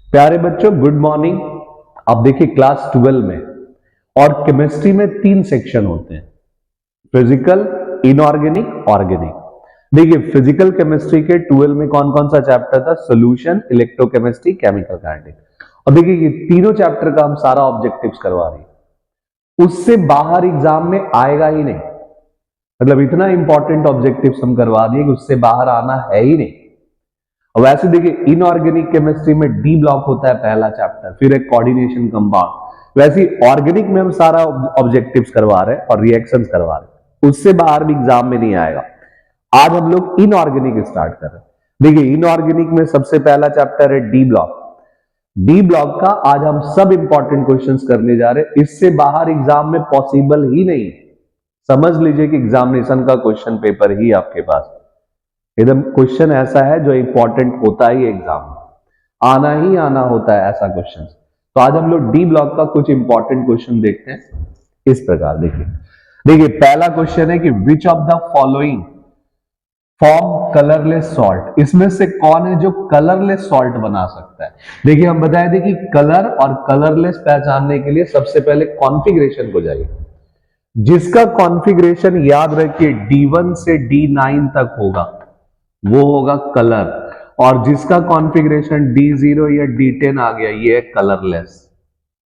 प्यारे बच्चों, good morning. आप देखिए क्लास 12 में और केमिस्ट्री में 3 सेक्शन होते हैं, फिजिकल, इनऑर्गेनिक, ऑर्गेनिक। देखिए फिजिकल केमिस्ट्री के 12 में कौन कौन सा चैप्टर था? Solution, electrochemistry, chemical kinetics. और देखिए ये तीनों चैप्टर का हम सारा ऑब्जेक्टिव्स करवा रहे हैं, उससे बाहर एग्जाम में आएगा ही नहीं। मतलब इतना इंपॉर्टेंट ऑब्जेक्टिव्स हम करवा दिए कि उससे बाहर आना है ही नहीं। वैसे देखिए इनऑर्गेनिक केमिस्ट्री में डी ब्लॉक होता है पहला चैप्टर, फिर एक कोऑर्डिनेशन कंपाउंड। वैसे ऑर्गेनिक में हम सारा ऑब्जेक्टिव्स करवा रहे हैं और रिएक्शंस करवा रहे हैं, उससे बाहर भी एग्जाम में नहीं आएगा। आज हम लोग इनऑर्गेनिक स्टार्ट कर रहे हैं। देखिए इनऑर्गेनिक में सबसे पहला चैप्टर है डी ब्लॉक। डी ब्लॉक का आज हम सब इंपॉर्टेंट क्वेश्चंस करने जा रहे हैं, इससे बाहर एग्जाम में पॉसिबल ही नहीं। समझ लीजिए कि एग्जामिनेशन का क्वेश्चन पेपर ही आपके पास एकदम क्वेश्चन ऐसा है जो इंपॉर्टेंट होता ही एग्जाम में, आना ही आना होता है ऐसा क्वेश्चन। तो आज हम लोग डी ब्लॉक का कुछ इंपॉर्टेंट क्वेश्चन देखते हैं इस प्रकार। देखिए देखिए पहला क्वेश्चन है कि which of the following form colourless salt. इसमें से कौन है जो कलरलेस सॉल्ट बना सकता है? देखिए हम बताए थे कि कलर और कलरलेस पहचानने के लिए सबसे पहले कॉन्फ़िगरेशन को जाइए। जिसका कॉन्फ़िगरेशन याद रखिए D1 से D9 तक होगा वो होगा कलर, और जिसका कॉन्फ़िगरेशन D0 या D10 आ गया ये है कलरलेस।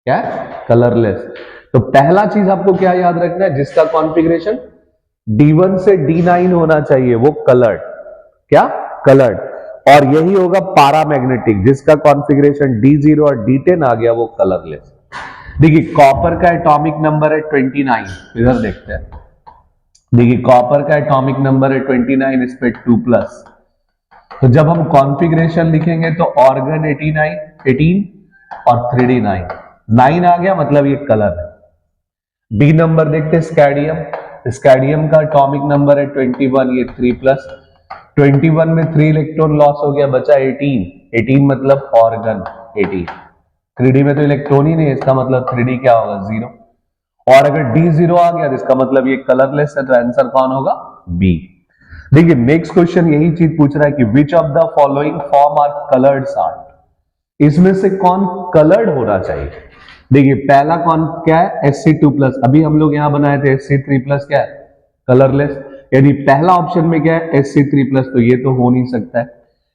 क्या है? कलरलेस। तो पहला चीज आपको क्या याद रखना है? जिसका कॉन्फ़िगरेशन D1 से D9 होना चाहिए वो कलर्ड। क्या? कलर्ड। और यही होगा पैरामैग्नेटिक, जिसका कॉन्फ़िगरेशन D0 और D10 आ गया वो कलरलेस। देखिए कॉपर का एटॉमिक नंबर है 29, इधर देखते हैं। देखिए कॉपर का एटॉमिक नंबर है 29, इस पे 2+। तो जब हम कॉन्फ़िगरेशन लिखेंगे तो ऑर्गन 18 और 3D9, 9 आ गया मतलब ये कलर है। बी नंबर देखते हैं स्कैडियम। स्कैडियम का एटॉमिक नंबर है 21, ये 3+। 21 में 3 इलेक्ट्रॉन लॉस हो गया, बचा 18 मतलब ऑर्गन 18। 3D में तो इलेक्ट्रॉन ही नहीं है, इसका मतलब 3D क्या होगा? 0। और अगर D0 आ गया तो इसका मतलब ये कलरलेस है, तो आंसर कौन होगा? बी। देखिए नेक्स्ट क्वेश्चन यही चीज पूछ रहा है कि which of the following form are coloured salt. इसमें से कौन कलर्ड होना चाहिए? देखिए पहला कौन क्या है? Sc2+। अभी हम लोग यहां बनाए थे Sc3+, क्या है? कलरलेस। यानी पहला ऑप्शन में क्या है? Sc3+, तो ये तो हो नहीं सकता है।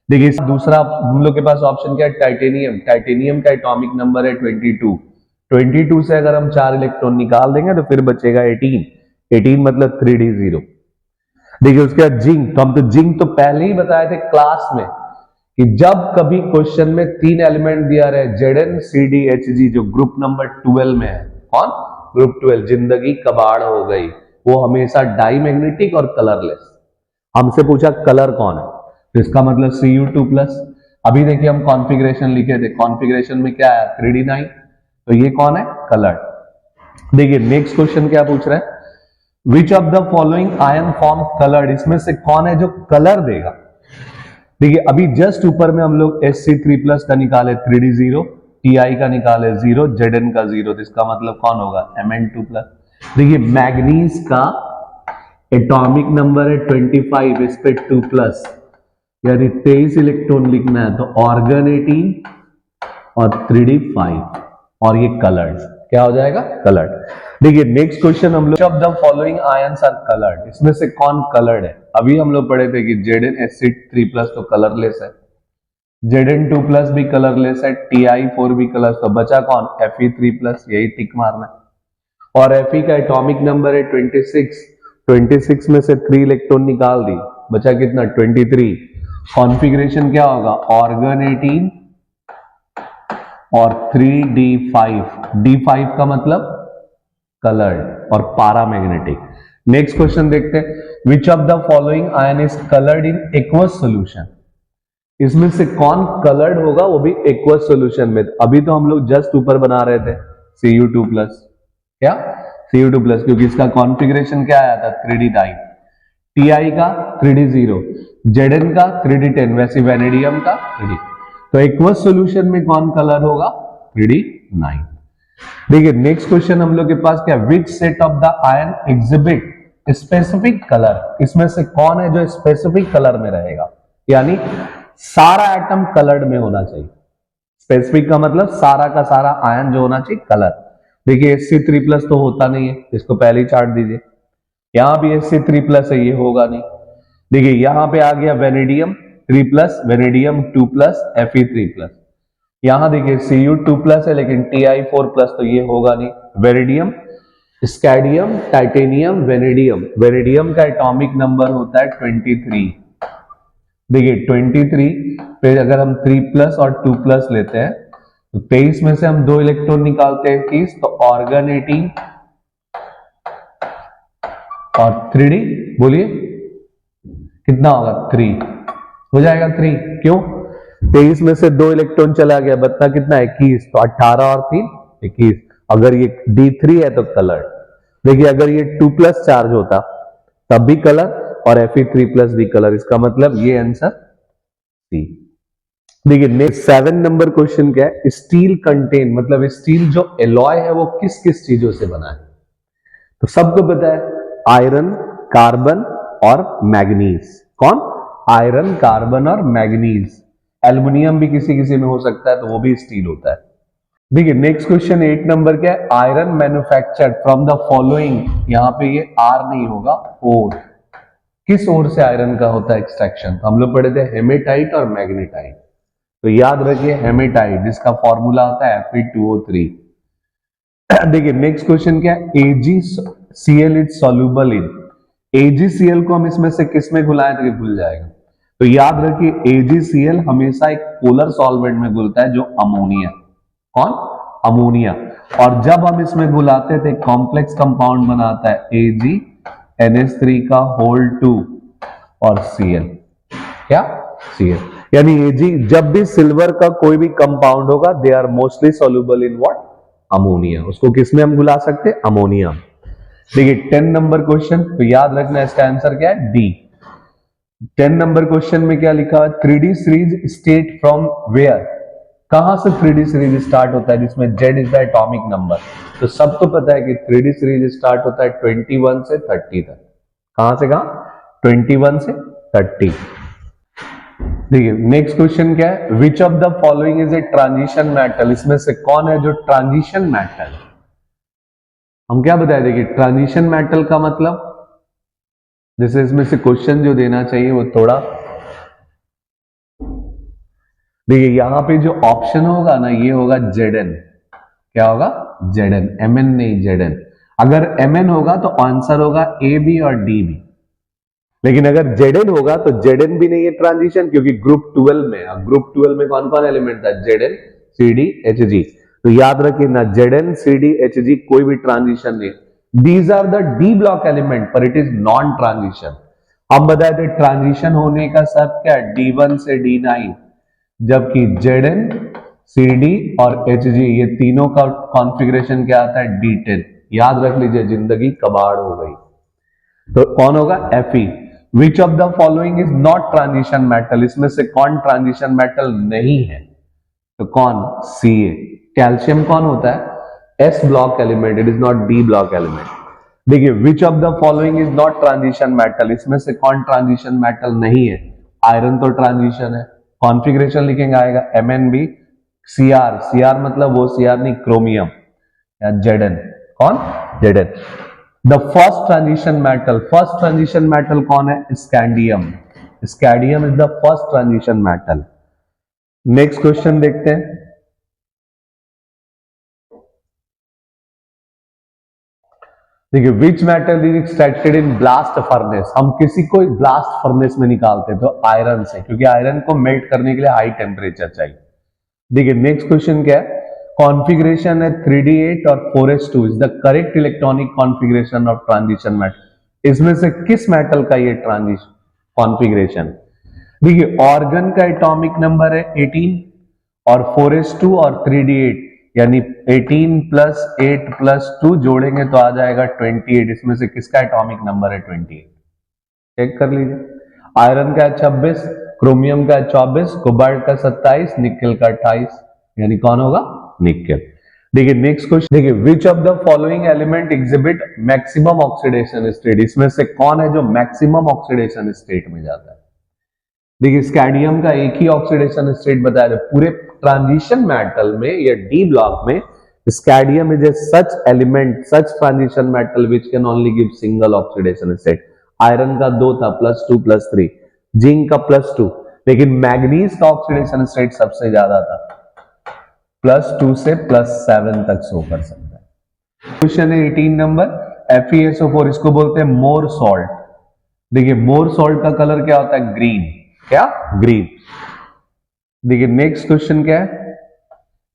देखिए दूसरा हम लोग के पास ऑप्शन क्या है? टाइटेनियम। टाइटेनियम का एटॉमिक नंबर है 22। 22 से अगर हम 4 इलेक्ट्रॉन निकाल देंगे तो फिर बचेगा 18 मतलब 3D0। देखिए उसके बाद जिंक। तो हम तो जिंक तो पहले ही बताए थे क्लास में कि जब कभी क्वेश्चन में 3 एलिमेंट दिया रहे, ZnCdHg, जो ग्रुप नंबर 12 में है। कौन? ग्रुप 12। जिंदगी कबाड़ हो गई। वो हमेशा डाईमैग्नेटिक और कलरलेस। हमसे पूछा कलर कौन है, तो इसका मतलब Cu2+। अभी देखिए हम कॉन्फ़िगरेशन लिखे थे, कॉन्फ़िगरेशन में क्या है? 3D9, तो ये कौन है? कलर। देखिए नेक्स्ट क्वेश्चन क्या पूछ रहा है? Which of the following ion form coloured. इसमें से कौन है जो कलर देगा? देखिए अभी जस्ट ऊपर में हम लोग Sc3+ का निकाले 3D0, Ti का निकाले 0, Zn का 0, तो इसका मतलब कौन होगा? Mn2+। देखिए मैग्नीज का एटॉमिक नंबर है 25, इस पे 2+, यानी 23 इलेक्ट्रॉन लिखना है, तो ऑर्गन 18 और 3D5, और ये कलर्ड क्या हो जाएगा? कलर्ड। देखिए नेक्स्ट क्वेश्चन हम लोग, of the following ions are coloured. इसमें से कौन कलर्ड है? अभी हम लोग पढ़े थे कि ZnSc3+ तो कलरलेस है, Zn2+ भी कलरलेस है, Ti4 भी कलर, तो बचा कौन? Fe3+, यही टिक मारना है। और Fe का एटॉमिक नंबर है 26। 26 में से 3 इलेक्ट्रॉन निकाल दी, बचा कितना? 23। कॉन्फ़िगरेशन क्या होगा? ऑर्गन 18 और 3D5। D5 का मतलब कलर्ड और पैरामैग्नेटिक। नेक्स्ट क्वेश्चन देखते हैं, विच of the following ion is coloured in aqueous solution. इसमें से कौन कलर्ड होगा वो भी एक्वस सॉल्यूशन में? अभी तो हम लोग जस्ट ऊपर बना रहे थे Cu2+। क्या? Cu2+, क्योंकि इसका कॉन्फ़िगरेशन क्या आया था? 3D9। Ti का 3D0, Zn का 3D10, वैसे वेनेडियम का 3D। तो एक्वस सॉल्यूशन में कौन कलर होगा? 3D9। देखिए नेक्स्ट क्वेश्चन हम लोग के पास क्या? Which set of the ion exhibit specific colour. इसमें से कौन है जो स्पेसिफिक कलर में रहेगा? यानी सारा एटम कलर्ड में होना चाहिए, स्पेसिफिक का मतलब सारा का सारा आयन जो होना चाहिए कलर। देखिए Sc3+ तो होता नहीं है, इसको पहले ही चार्ट दीजिए। यहां भी Sc3+ है, ये होगा नहीं। देखिए यहां पे आ गया वेनेडियम 3+, वेनेडियम 2+, Fe3+। यहां देखिए Cu2+ है लेकिन Ti4+, तो ये होगा नहीं। वेरिडियम, स्कैडियम, टाइटेनियम, वेनेडियम। वेनेडियम का एटॉमिक नंबर होता है 23। देखिए 23 पे अगर हम 3+ और 2+ लेते हैं तो 23 में से हम 2 इलेक्ट्रॉन निकालते हैं 30, तो ऑर्गन 18 और 3D बोलिए कितना होगा 3 हो जाएगा 3। क्यों? 23 में से 2 इलेक्ट्रॉन चला गया, बचता कितना 21, तो 18 और 3 21। अगर ये D3 है तो कलर। देखिए अगर ये 2+ चार्ज होता तब भी कलर, और Fe3+ भी कलर, इसका मतलब ये आंसर सी। देखिए नेक्स्ट 7 नंबर क्वेश्चन क्या है, स्टील कंटेन, मतलब स्टील जो एलॉय है वो किस किस चीजों से बना है। तो सबको पता है आयरन, कार्बन और मैग्नीज। कौन? आयरन, कार्बन और मैग्नीज। एल्युमिनियम भी किसी किसी में हो सकता है तो वो भी स्टील होता है। देखिए नेक्स्ट क्वेश्चन 8 नंबर क्या है, iron manufactured from the following. यहां पे ये आर नहीं होगा, ओर। किस ओर से आयरन का होता है एक्सट्रैक्शन? तो हम लोग पढ़े थे हेमेटाइट और मैग्नेटाइट। तो याद रखिए हेमेटाइट, जिसका फॉर्मूला होता है Fe2O3। देखिए नेक्स्ट क्वेश्चन क्या है, AgCl is soluble in. AgCl को हम इसमें से किस में घुलाएं तो ये घुल जाएगा। तो याद रखिए AgCl हमेशा एक पोलर सॉल्वेंट में घुलता है जो अमोनिया। कौन? अमोनिया। और जब हम इसमें घुलाते थे कॉम्प्लेक्स कंपाउंड बनाता है AgNH3 का होल 2 और Cl। क्या? Cl। यानी Ag जब भी सिल्वर का कोई भी कंपाउंड होगा they are mostly soluble in what? Ammonia. उसको किसमें हम घुला सकते हैं? अमोनिया। देखिए 10 नंबर क्वेश्चन, तो याद रखना इसका आंसर क्या है? डी। 10 नंबर क्वेश्चन में क्या लिखा है, 3D series state from where. कहां से 3D सीरीज स्टार्ट होता है जिसमें Z is the atomic number. तो सबको पता है कि 3D सीरीज स्टार्ट होता है 21 से 30 तक। कहां से कहां? 21 से 30। देखिए नेक्स्ट क्वेश्चन क्या है, which of the following is a transition metal. इसमें से कौन है जो ट्रांजिशन मेटल? हम क्या बताए, देखिए ट्रांजिशन मेटल का मतलब, जैसे इसमें से क्वेश्चन जो देना चाहिए वो थोड़ा, देखिए यहां पे जो ऑप्शन होगा ना ये होगा Zn। क्या होगा? Zn, Mn नहीं Zn। अगर Mn होगा तो आंसर होगा ए बी और डी बी। लेकिन अगर Zn होगा तो Zn भी नहीं है ट्रांजिशन, क्योंकि ग्रुप 12 में, ग्रुप 12 में कौन कौन एलिमेंट था? Zn, Cd, Hg। तो याद रखिए ना Zn, Cd, Hg कोई भी ट्रांजिशन नहीं। These are the D block element, पर इट इज नॉन ट्रांजिशन। अब बताए थे ट्रांजिशन होने का सब क्या है? D1 से D9, जबकि Zn, Cd और Hg ये तीनों का कॉन्फ़िगरेशन क्या आता है? D10। याद रख लीजिए, जिंदगी कबाड़ हो गई। तो कौन होगा? Fe। Which of the following is not transition metal. इसमें से कौन ट्रांजिशन मेटल नहीं है? तो कौन? Ca। कैल्शियम कौन होता है? S block element, it is not D block element. देखिए which of the following is not transition metal. इसमें से कौन ट्रांजिशन मेटल नहीं है? आयरन तो ट्रांजिशन है, कॉन्फ़िगरेशन लिखेंगे आएगा MnB। Cr, Cr मतलब वो Cr नहीं, क्रोमियम या Zn। कौन? Zn। The first transition metal कौन है? Scandium. Scandium is the first transition metal. Next question देखते हैं। देखिए which metal is extracted in blast furnace. हम किसी को ब्लास्ट फर्नेस में निकालते हैं तो आयरन से, क्योंकि आयरन को मेल्ट करने के लिए हाई टेम्परेचर चाहिए। देखिए नेक्स्ट क्वेश्चन क्या है, कॉन्फ़िगरेशन है 3D8 और 4s2 is the correct electronic configuration of transition metal. इसमें से किस मेटल का ये ट्रांजिशन कॉन्फ़िगरेशन? देखिए ऑर्गन का एटॉमिक नंबर है 18 और 4s2 और 3D8, यानी 18 प्लस 8 प्लस 2 जोड़ेंगे तो आ जाएगा 28। इसमें से किसका एटॉमिक नंबर है 28? चेक कर लीजिए। आयरन का है 26, क्रोमियम का है 24, कोबाल्ट का 27, निकेल का 28, यानी कौन होगा? निकेल। देखिए नेक्स्ट क्वेश्चन, देखिए which of the following element exhibit maximum oxidation state. इसमें से कौन है जो मैक्सिमम ऑक्सीडेशन स्टेट में जाता है? देखिए स्कैंडियम का एक ही ऑक्सीडेशन स्टेट बताया था, पूरे ट्रांजिशन मेटल में या डी ब्लॉक में scandium is a such element, such transition metal which can only give single oxidation state. Iron का 2 था, +2 +3, जिंक का +2, लेकिन मैग्नीज का ऑक्सीडेशन स्टेट सबसे ज्यादा था, +2 से +7 तक शो कर सकता है। क्वेश्चन है 18 नंबर, FeSO4, इसको बोलते हैं मोर सॉल्ट। देखिए मोर सॉल्ट का कलर क्या होता है, ग्रीन, क्या, ग्रीन। देखिए नेक्स्ट क्वेश्चन क्या है,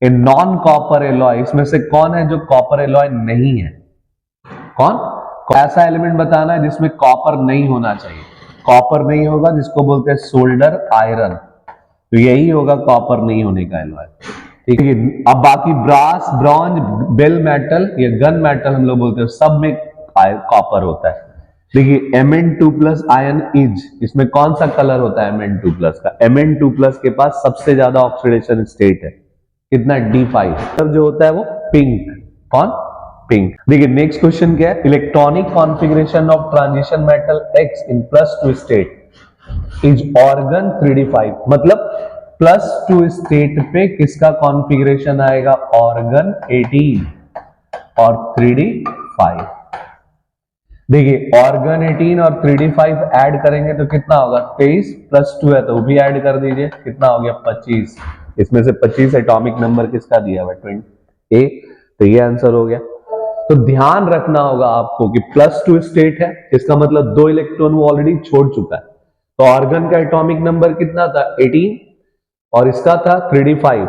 ए नॉन कॉपर एलॉय, इसमें से कौन है जो कॉपर एलॉय नहीं है, कौन, ऐसा एलिमेंट बताना है जिसमें कॉपर नहीं होना चाहिए। कॉपर नहीं होगा जिसको बोलते हैं सोल्डर आयरन, तो यही होगा कॉपर नहीं होने का एलॉय, ठीक है। अब बाकी ब्रास, ब्रॉन्ज, बेल मेटल या गन मेटल हम लोग बोलते हैं, सब में कॉपर होता है। देखिए Mn2+ आयन इज, इसमें कौन सा कलर होता है Mn2+ का, Mn2+ के पास सबसे ज्यादा ऑक्सीडेशन स्टेट है, कितना, D5, जो होता है वो पिंक, कौन, पिंक। देखिए नेक्स्ट क्वेश्चन क्या है, electronic configuration of transition metal X in +2 state is organ 3d5, मतलब +2 स्टेट पे किसका कॉन्फ़िगरेशन आएगा, ऑर्गन 18 और 3d5। देखिए ऑर्गन 18 और 3d5 ऐड करेंगे तो कितना होगा, 23 +2 है तो वो भी ऐड कर दीजिए, कितना हो गया, 25। इसमें से 25 एटॉमिक नंबर किसका दिया हुआ है, 20 ए, तो ये आंसर हो गया। तो ध्यान रखना होगा आपको कि +2 स्टेट है, इसका मतलब 2 इलेक्ट्रॉन वो ऑलरेडी छोड़ चुका है। तो ऑर्गन का एटॉमिक नंबर कितना था, 18, और इसका था 3d5,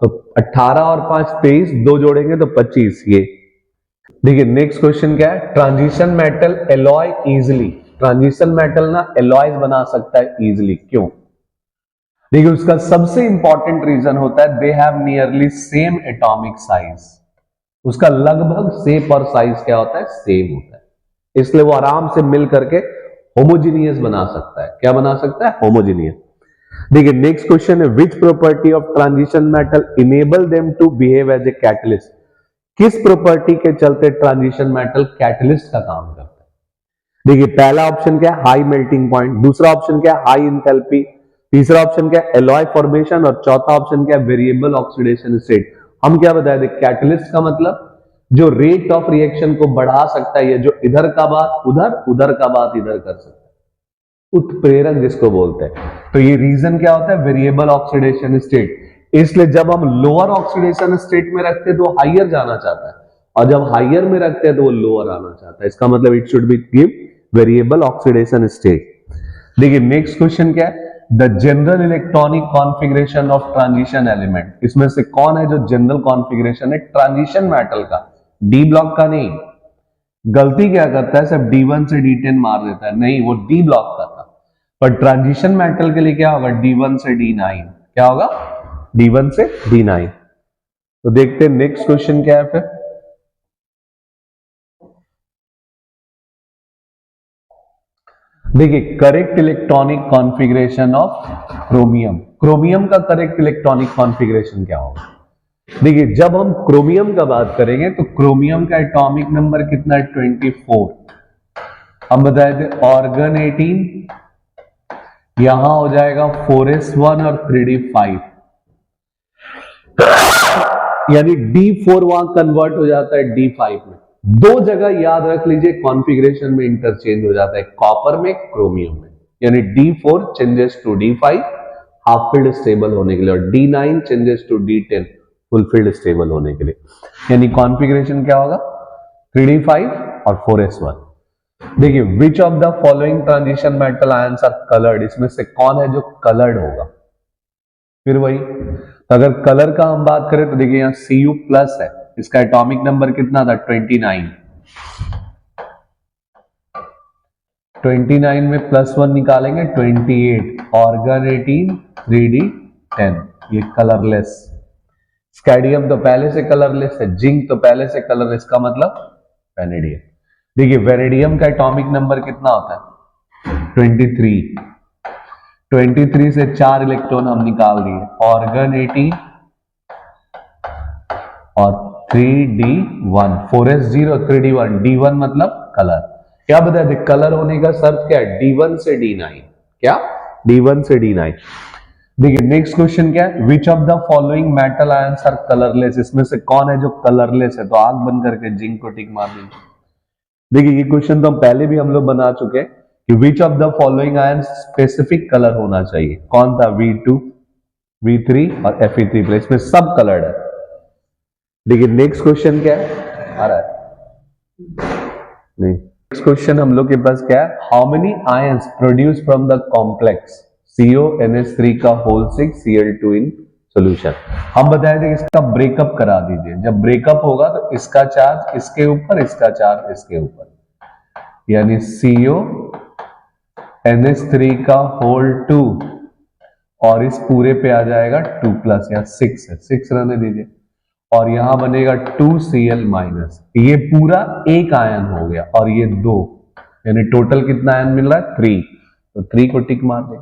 तो 18 और 5 23, 2 जोड़ेंगे तो 25 ये। देखिए नेक्स्ट क्वेश्चन क्या है, transition metal alloy easily, transition metal ना एलॉयज बना सकता है इजिली, क्यों, देखिए उसका सबसे इंपॉर्टेंट रीजन होता है they have nearly same atomic size, उसका लगभग शेप और साइज क्या होता है, सेम होता है, इसलिए वो आराम से मिल करके होमोजीनियस बना सकता है, क्या बना सकता है, होमोजीनियस। देखिए नेक्स्ट क्वेश्चन है, which property of transition metal enable them to behave as a catalyst, किस प्रॉपर्टी के चलते ट्रांजिशन मेटल कैटलिस्ट का काम करता है। देखिए पहला ऑप्शन क्या है, हाई मेल्टिंग पॉइंट, दूसरा ऑप्शन क्या है, हाई इंथैल्पी, तीसरा ऑप्शन क्या है, एलॉय फॉर्मेशन, और चौथा ऑप्शन क्या है, वेरिएबल ऑक्सीडेशन स्टेट। हम क्या बताए थे, कैटलिस्ट का मतलब जो रेट ऑफ रिएक्शन को बढ़ा सकता है, जो इधर का बात उधर, उधर का बात इधर कर सकता है, उत्प्रेरक जिसको बोलते हैं। तो ये रीजन क्या होता है, वेरिएबल ऑक्सीडेशन स्टेट। इसलिए जब हम लोअर ऑक्सीडेशन स्टेट में रखते हैं तो हाइयर जाना चाहता है, और जब हाइयर में रखते हैं तो वो लोअर आना चाहता है, इसका मतलब it should be give variable oxidation state. देखिए नेक्स्ट क्वेश्चन क्या है, the general electronic configuration of transition element, इसमें से कौन है जो जनरल कॉन्फ़िगरेशन है ट्रांजिशन मेटल का, डी ब्लॉक का नहीं। गलती क्या करता है, सिर्फ D1 से D10 मार देता है, नहीं वो डी ब्लॉक का था, पर ट्रांजिशन मेटल के लिए क्या होगा, D1 से D9, क्या होगा, D1 से D9। तो देखते हैं नेक्स्ट क्वेश्चन क्या है फिर। देखिए correct electronic configuration of chromium, chromium का करेक्ट इलेक्ट्रॉनिक कॉन्फ़िगरेशन क्या होगा। देखिए जब हम क्रोमियम का बात करेंगे तो क्रोमियम का एटॉमिक नंबर कितना है, 24। हम बताए थे ऑर्गन 18, यहां हो जाएगा 4s1 और 3d5, यानी D4 वहां कन्वर्ट हो जाता है D5 में। दो जगह याद रख लीजिए कॉन्फ़िगरेशन में इंटरचेंज हो जाता है, कॉपर में, क्रोमियम में, यानी D4 changes to D5 half filled stable होने के लिए, और D9 changes to D10 full filled stable होने के लिए। यानी कॉन्फ़िगरेशन क्या होगा, 3d5 और 4s1। देखिए which of the following transition metal ions are coloured, इसमें से कौन है जो कलर्ड होगा। फिर वही, अगर कलर का हम बात करें तो देखिए यहां Cu+ है, इसका एटॉमिक नंबर कितना था, 29। 29 में +1 निकालेंगे 28, ऑर्गन 18, 3d10, ये कलरलेस। स्कैडियम तो पहले से कलरलेस है, जिंक तो पहले से कलरलेस, का मतलब वेनेडियम। देखिए वेनेडियम का एटॉमिक नंबर कितना होता है, 23। 23 से 4 इलेक्ट्रॉन हम निकाल दिए, ऑर्गन 18 और 3d1, 4s0, 3d1, d1 मतलब कलर। क्या बता दें, कलर होने का शर्त क्या है, D1 से D9, क्या, D1 से D9। देखिए नेक्स्ट क्वेश्चन क्या है, which of the following metal ions are colourless, इसमें से कौन है जो कलरलेस है, तो आंख बंद करके जिंक को टिक मार दीजिए। देखिए ये क्वेश्चन तो पहले भी हम लोग बना चुके हैं कि which of the following ions specific colour होना चाहिए, कौन था, V2, V3 और Fe3 प्लस, इसमें सब कलर्ड है। देखिए नेक्स्ट क्वेश्चन क्या है, आ रहा है नहीं, नेक्स्ट क्वेश्चन हम लोग के पास क्या है, how many ions produce from the complex CONH3 का होल 6 Cl2 इन सोल्यूशन। हम बताए थे इसका ब्रेकअप करा दीजिए, जब ब्रेकअप होगा तो इसका चार्ज इसके ऊपर, इसका चार्ज इसके ऊपर, यानी CONH3 का होल 2 और इस पूरे पे आ जाएगा 2 प्लस, या 6 है, 6 रहने दीजिए, और यहां बनेगा 2Cl माइनस, ये पूरा एक आयन हो गया और ये 2, यानी टोटल कितना आयन मिल रहा है, 3, तो 3 को टिक मार दें।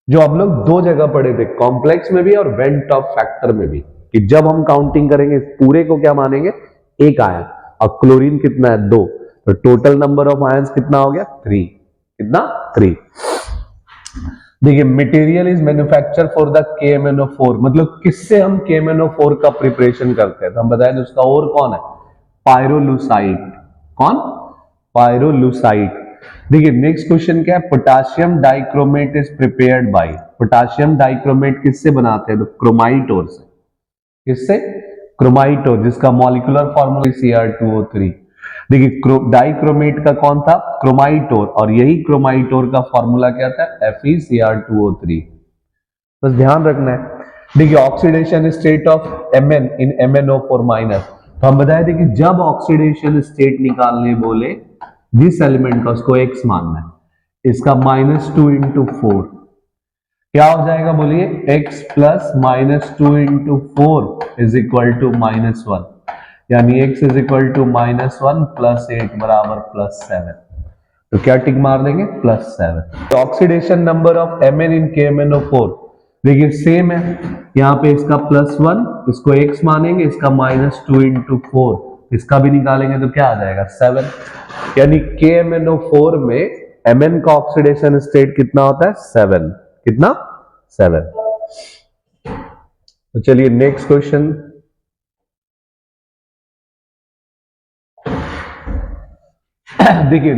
जो हम लोग दो जगह पढ़े थे, कॉम्प्लेक्स में भी और वेंट ऑफ फैक्टर में भी, कि जब हम काउंटिंग करेंगे पूरे को क्या मानेंगे, एक आयन, और क्लोरीन कितना है, 2, तो टोटल नंबर ऑफ आयंस कितना हो गया, 3, कितना, 3। देखिए material is manufacture for the KMnO4, मतलब किससे हम KMnO4 का प्रिपरेशन करते हैं, तो हम बताएं उसका और कौन है, पायरोलुसाइट, कौन, पायरोलुसाइट। देखिए नेक्स्ट क्वेश्चन क्या है, potassium dichromate is prepared by, potassium dichromate किससे बनाते हैं, तो क्रोमाइट ओर से, किससे, क्रोमाइट ओर, जिसका मॉलिक्यूलर फॉर्मूला Cr2O3। देखिए डाइक्रोमेट का कौन था, क्रोमाइटोर, और यही क्रोमाइटोर का फॉर्मूला क्या था, FeCr2O3। बस ध्यान रखना है। देखिए oxidation state of Mn in MnO4 minus, तो हम बताए थे कि जब ऑक्सीडेशन स्टेट निकालने बोले जिस एलिमेंट का, उसको x मानना है, इसका -2 इंटू 4 क्या हो जाएगा, बोलिए, x plus -2 into 4 is equal to -1, यानी x is equal to -1 plus 8 बराबर +7, तो क्या टिक मार देंगे, +7। Oxidation number of Mn in KMnO4 देखिए सेम है, यहाँ पे इसका +1, इसको x मानेंगे, इसका -2 इंटू 4, इसका भी निकालेंगे तो क्या आ जाएगा, 7, यानी KMnO4 में Mn का ऑक्सीडेशन स्टेट कितना होता है, 7, कितना, 7। तो चलिए नेक्स्ट क्वेश्चन, देखिए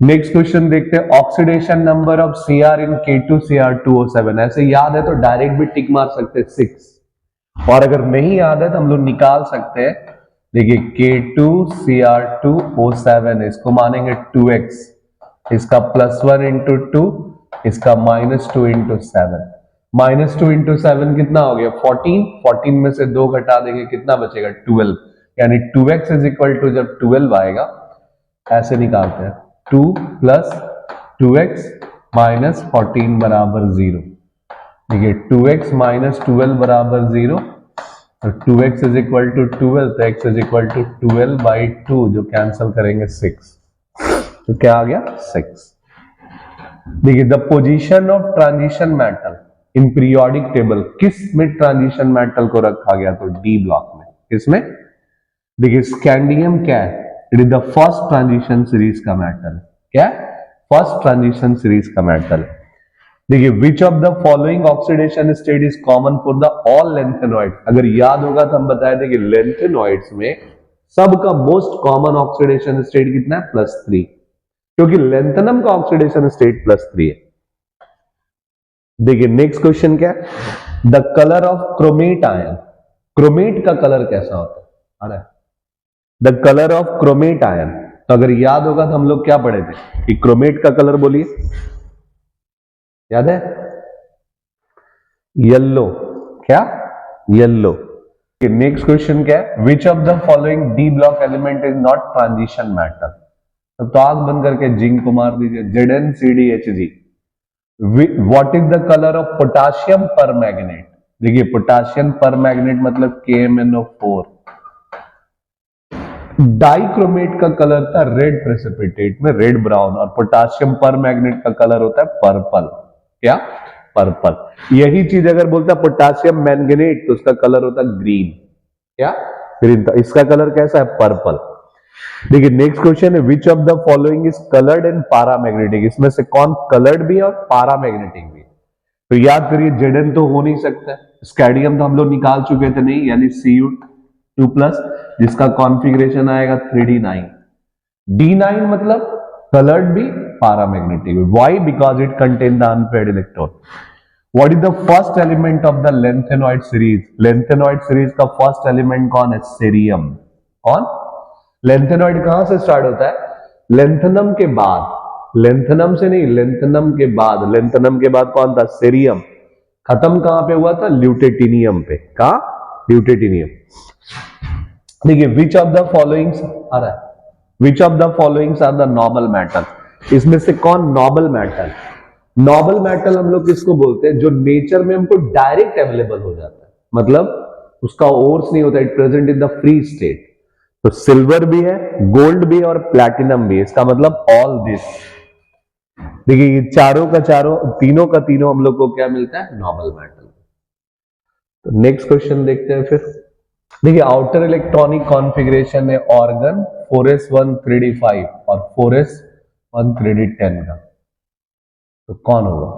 नेक्स्ट क्वेश्चन देखते हैं, oxidation number of Cr in K2Cr2O7, ऐसे याद है तो डायरेक्ट भी टिक मार सकते हैं 6, और अगर नहीं याद है तो हम लोग निकाल सकते हैं। देखिए K2Cr2O7, इसको मानेंगे 2x, इसका +1 इंटू 2, इसका -2 इंटू 7, -2 इंटू 7 कितना हो गया, 14, 14 में से 2 घटा देंगे, कितना बचेगा, 12, यानी 2x इज इक्वल टू, जब 12 आएगा ऐसे निकालते हैं, 2 प्लस 2x माइनस 14 बराबर 0। देखिए 2x माइनस 12 बराबर 0, तो 2x इज इक्वल टू 12, तो x इज इक्वल टू 12/2, जो कैंसिल करेंगे 6, तो क्या आ गया, 6। देखिए the position of transition metal in periodic table, किस में ट्रांजिशन मेटल को रखा गया, तो D ब्लॉक में, किसमें, देखिए स्कैंडियम क्या है, it is the first transition series का मेटल, क्या, फर्स्ट ट्रांजिशन सीरीज का मेटल। देखिए which of the following oxidation state is common for the all lanthanoid, अगर याद होगा तो हम बताए थे कि लेंथेनॉइड्स में सबका मोस्ट कॉमन ऑक्सीडेशन स्टेट कितना है, +3, क्योंकि लेंथेनम का ऑक्सीडेशन स्टेट +3 है। देखिए नेक्स्ट क्वेश्चन क्या है, the colour of chromate ion, chromate का कलर कैसा होता है, the colour of chromate ion, तो अगर याद होगा तो हम लोग क्या पढ़े थे कि क्रोमेट का कलर, बोलिए, याद है, येलो, क्या, येलो। नेक्स्ट क्वेश्चन क्या है, which of the following D block element is not transition metal, तो आग बंद करके जिंक को मार दीजिए, ZnCdHg। What is the colour of potassium पर मैग्नेट, देखिए पोटासियम पर मैग्नेट मतलब KMnO4। डाइक्रोमेट का कलर था रेड प्रेसिपिटेट में, रेड ब्राउन, और पोटासियम पर मैग्नेट का कलर होता है पर्पल, क्या, पर्पल। यही चीज अगर बोलता है पोटासियम मैंगनेट तो उसका कलर होता है ग्रीन, क्या, ग्रीन, था, इसका कलर कैसा है, पर्पल। देखिए नेक्स्ट क्वेश्चन है, which of the following is coloured and paramagnetic, इसमें से कौन कलर्ड भी है और पारामैग्नेटिक भी, तो याद करिए Zn तो हो नहीं सकता, स्कैडियम तो हम लोग निकाल चुके थे, नहीं, यानी Cu2+, जिसका कॉन्फ़िगरेशन आएगा 3d9। D9 मतलब कलर्ड भी, paramagnetic भी। Why? Because it contains the unpaired electron. What is the first element of the lengthenoid series? Lengthenoid series का फर्स्ट एलिमेंट कौन है? सेरियम। कौन? लेंथेनॉइड कहां से स्टार्ट होता है? लेंथनम के बाद, लेंथनम से नहीं, लेंथनम के बाद। लेंथनम के बाद कौन था? सेरियम। खत्म कहां पे हुआ था? ल्यूटेटिनियम पे। कहा? ल्यूटेटिनियम। देखिए, विच ऑफ द फॉलोइंग्स आ रहा है, which of the followings are the noble metal? इसमें से कौन नॉबल मेटल? नॉबल मेटल हम लोग किसको बोलते हैं? जो नेचर में हमको डायरेक्ट अवेलेबल हो जाता है, मतलब उसका ओर्स नहीं होता, it present in the free state. तो सिल्वर भी है, गोल्ड भी है और प्लैटिनम भी है। इसका मतलब ऑल दिस। देखिए, ये चारों का चारों, तीनों का तीनों हम लोग को क्या मिलता है? Noble metal. तो नेक्स्ट क्वेश्चन देखते हैं फिर। देखिए, आउटर इलेक्ट्रॉनिक कॉन्फ़िगरेशन है ऑर्गन 4s1 3d5 और 4s1 3d10 का, तो कौन होगा?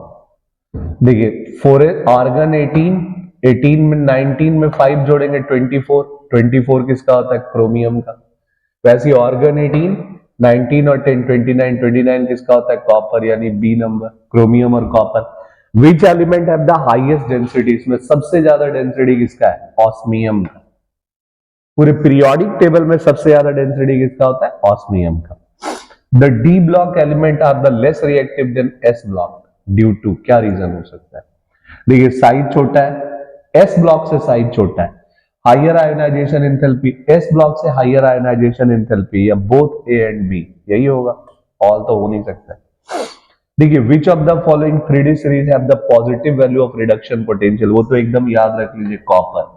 देखिए, 4 आर्गन 18 में 19 में 5 जोड़ेंगे 24 किसका होता है? क्रोमियम का। वैसे ऑर्गन 18 19 और 10 29 किसका होता है? कॉपर, यानी बी नंबर, क्रोमियम और copper. Which element have the highest density? इसमें सबसे ज्यादा डेंसिटी किसका है? ऑस्मियम का। पूरे पीरियोडिक टेबल में सबसे ज्यादा डेंसिटी किसका होता है? ऑस्मियम का। The D block element are the less reactive than S block, due to, क्या रीजन हो सकता है? देखिए, साइज छोटा है, एस ब्लॉक से साइज छोटा है, higher ionisation enthalpy, S block से हाइयर आयोनाइजेशन एंथैल्पी, या बोथ ए एंड बी, यही होगा। ऑल तो हो नहीं सकता। देखिए, which of the following 3D series have the positive value of reduction potential? वो तो एकदम याद रख लीजिए, कॉपर।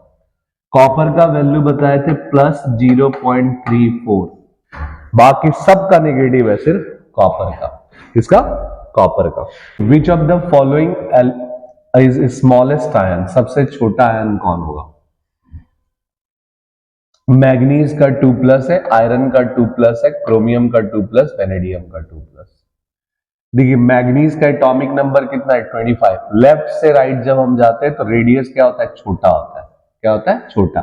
कॉपर का वैल्यू बताए थे +0.34, बाकी सबका नेगेटिव है, सिर्फ कॉपर का। किसका? कॉपर का। विच of the following is smallest ion? सबसे छोटा आयन कौन होगा? मैग्नीज का 2+ है, आयरन का 2+ है, क्रोमियम का 2+, वेनेडियम का 2+। देखिए, मैग्नीज का एटॉमिक नंबर कितना है? 25। लेफ्ट से राइट जब हम जाते हैं तो रेडियस क्या होता है? छोटा होता है। क्या होता है? छोटा।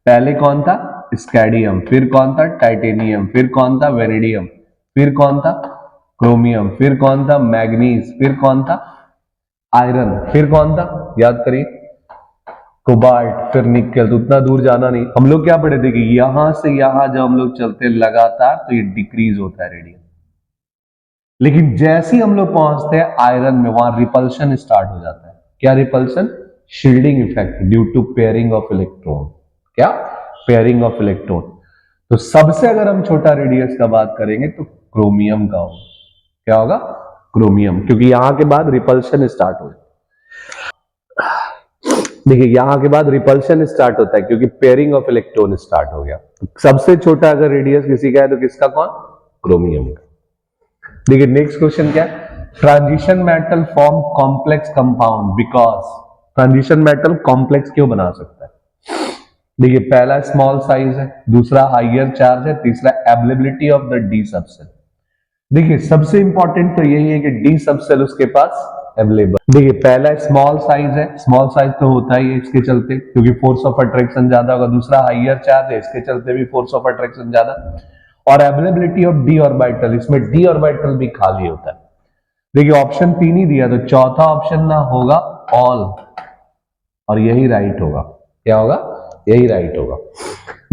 पहले कौन था? स्कैडियम, फिर कौन था? टाइटेनियम, फिर कौन था? वेनेडियम, फिर कौन था? क्रोमियम, फिर कौन था? मैग्नीज, फिर कौन था? आयरन, फिर कौन था? याद करिए, कोबाल्ट, फिर निकल। तो उतना दूर जाना नहीं। हम लोग क्या पढ़े थे कि यहां से यहां जब हम लोग चलते लगातार तो ये डिक्रीज होता है रेडियस, लेकिन जैसे ही हम लोग पहुंचते हैं आयरन में, वहां रिपल्शन स्टार्ट हो जाता है। क्या repulsion? Shielding effect due to pairing of electron. क्या? Pairing of electron. तो सबसे अगर हम छोटा रेडियस का बात करेंगे तो क्रोमियम का होगा। क्या होगा? क्रोमियम, क्योंकि यहां के बाद रिपल्शन स्टार्ट हो जाता है। देखिए, यहां के बाद रिपल्शन स्टार्ट होता है क्योंकि पेयरिंग ऑफ इलेक्ट्रॉन स्टार्ट हो गया। तो सबसे छोटा अगर रेडियस किसी का है तो किसका? कौन? क्रोमियम का। देखिए, नेक्स्ट क्वेश्चन क्या है? Transition metal form complex compound because. Transition metal complex क्यों बना सकता है? देखिए, पहला स्मॉल साइज है, दूसरा हाइयर चार्ज है, तीसरा availability of the D subshell. देखिए, सबसे इंपॉर्टेंट तो यही है कि डी सबसेल उसके पास अवेलेबल। देखिए, पहला स्मॉल साइज है, स्मॉल साइज तो होता ही है इसके चलते, क्योंकि फोर्स ऑफ अट्रैक्शन ज्यादा होगा। दूसरा हाइयर चार्ज है, इसके चलते भी फोर्स ऑफ अट्रैक्शन ज्यादा। और अवेलेबिलिटी ऑफ डी ऑर्बिटल, इसमें डी ऑर्बिटल भी खाली होता है। देखिए, ऑप्शन 3 ही दिया, तो चौथा ऑप्शन ना होगा ऑल, और यही राइट होगा। क्या होगा? यही राइट होगा।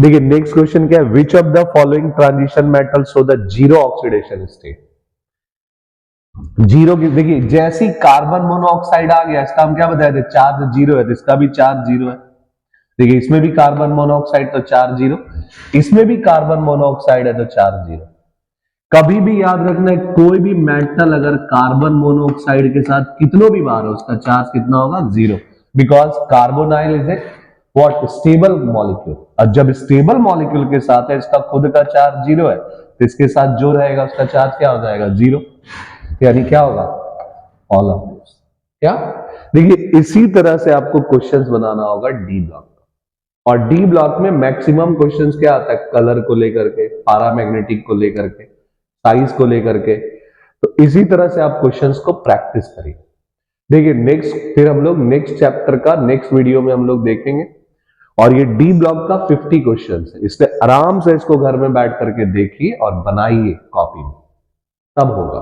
देखिए, नेक्स्ट क्वेश्चन क्या है? Which of the following transition metal show the zero oxidation state? Zero की, देखिए, जैसी कार्बन मोनोऑक्साइड आ गया, इसका हम क्या बताए थे? चार्ज जीरो है, तो इसका भी चार्ज जीरो है। देखिए, इसमें भी कार्बन मोनोऑक्साइड, तो चार्ज जीरो। इसमें भी कार्बन मोनोऑक्साइड है, तो चार्ज जीरो। कभी भी याद रखना है, कोई भी मेटल अगर कार्बन मोनोऑक्साइड के साथ कितनों भी बार हो, उसका चार्ज कितना होगा? Zero. Because carbonyl is a what? Stable molecule. और जब स्टेबल मॉलिक्यूल के साथ है, इसका खुद का चार्ज जीरो है, तो इसके साथ जो रहेगा उसका चार्ज क्या हो जाएगा? जीरो। यानी क्या होगा? All of this. क्या? देखिए, इसी तरह से आपको क्वेश्चंस बनाना होगा डी ब्लॉक। और डी ब्लॉक में मैक्सिमम क्वेश्चंस क्या आता है? कलर को लेकर के, पैरामैग्नेटिक को लेकर के, साइज को लेकर के। तो इसी तरह से आप क्वेश्चंस को प्रैक्टिस करिए। देखिए नेक्स्ट, फिर हम लोग नेक्स्ट चैप्टर का नेक्स्ट वीडियो में हम लोग देखेंगे। और ये डी ब्लॉक का 50 क्वेश्चन है, इसलिए आराम से इसको घर में बैठ करके देखिए और बनाइए कॉपी में, तब होगा।